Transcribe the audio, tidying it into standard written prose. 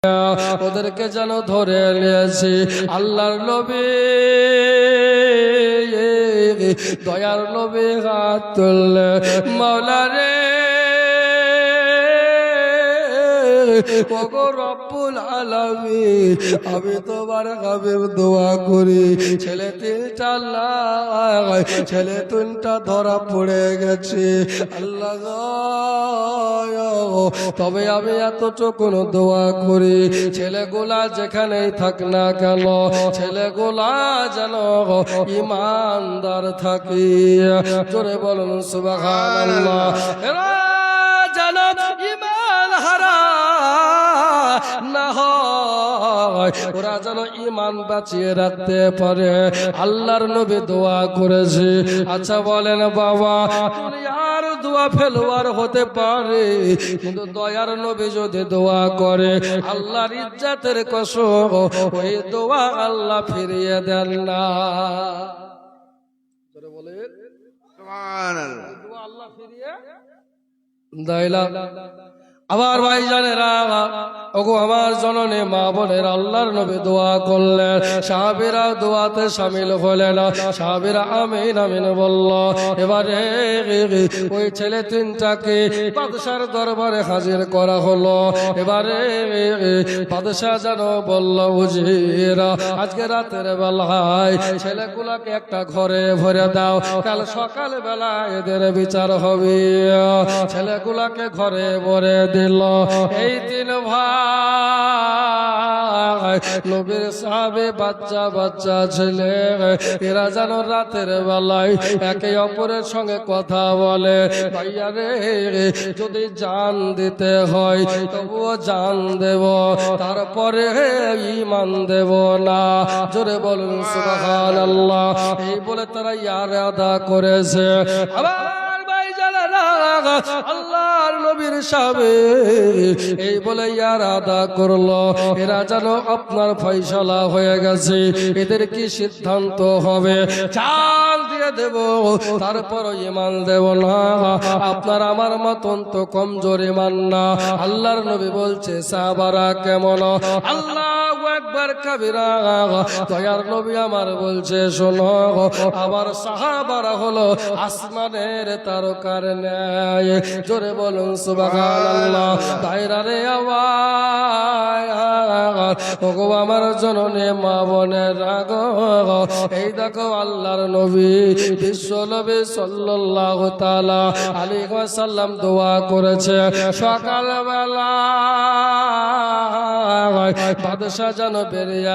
ওদেরকে যেন ধরে নিয়েছি। আল্লাহর নবী দয়ার নবী হাত তুললে, মাওলা রে ওগো রব্বুল আলামিন, আমি তোমার হাবিব দোয়া করি, ছেলে তিনটা আল্লাহ, ছেলে তিনটা ধরা পড়ে গেছে আল্লাহ গো। তবে আমি এতটুকু দোয়া করি, ছেলেগুলা যেখানেই থাক না কেন, ছেলেগুলা যেন ইমানদার থাকি। জোরে বলুন সুবহানাল্লাহ। এরা যেন ইমান হারা না হয়, ওরা যেন ইমান বাঁচিয়ে রাখতে পারে। আল্লাহর নবী দোয়া করেছে। আচ্ছা বলেন বাবা, দুনিয়ার দোয়া ফেলোয়ার হতে পারে, কিন্তু দয়ার নবী যদি দোয়া করে আল্লাহর ইজ্জতের কসম, ওই দোয়া আল্লাহ ফিরিয়ে দেন না। বলেন সুবহানাল্লাহ। দোয়া আল্লাহ ফিরিয়ে দেয় না। আবার ভাই জানেরা, ওগো আমার জননী মা বোনের, আল্লাহর নবী দোয়া করলেন, সাহাবীরা দোয়াতে শামিল হলেন। সাহাবীরা আমিন আমিন বলল। এবারে ওই ছেলে তিনটাকে বাদশার দরবারে হাজির করা হলো। এবারে বাদশা যেন বলল, উজিরা আজকে রাতের বেলায় ছেলেগুলাকে একটা ঘরে ভরে দাও, কাল সকাল বেলা এদের বিচার হবে। ছেলেগুলাকে ঘরে ভরে দিল। এই তিন ভাই নবীর সাহাবে, বাচ্চা বাচ্চা ছেলে, এরা যেন রাতের বেলায় একে অপরের সঙ্গে কথা বলে, ভাইয়া রে যদি জান দিতে হয় তবুও জান দেব, তারপরে ঈমান দেব না। জোরে বলুন সুবহানাল্লাহ। এই বলে তারা ইয়ারাদা করেছে। আবার আল্লাহর নবীর সাহাবে এই বলে ইয়ারাদা করলো, এরা যেন আপনার ফয়সালা হয়ে গেছে, এদের কি সিদ্ধান্ত হবে, চাল দিয়ে দেব তারপর ঈমান দেব না। আপনার আমার মতন তো কমজোর ঈমান না। আল্লাহর নবী বলছে, সাহাবারা কেমন? আল্লাহু আকবার কাবীরা। দয়ার নবী আমার বলছে, শোনো, আবার সাহাবারা হলো আসমানের তারকার ন্যায়। জোরে বলুন সুবহানাল্লাহ। দায়রারে আওয়াজ, ওগো আমার জননী মা বোনের রাগ, এই দেখো আল্লাহর নবী বিশ্ব নবী সাল্লাল্লাহু তাআলা আলাইহি ওয়াসাল্লাম দোয়া করেছে। সকালবেলা বাদশা যেন বেরিয়ে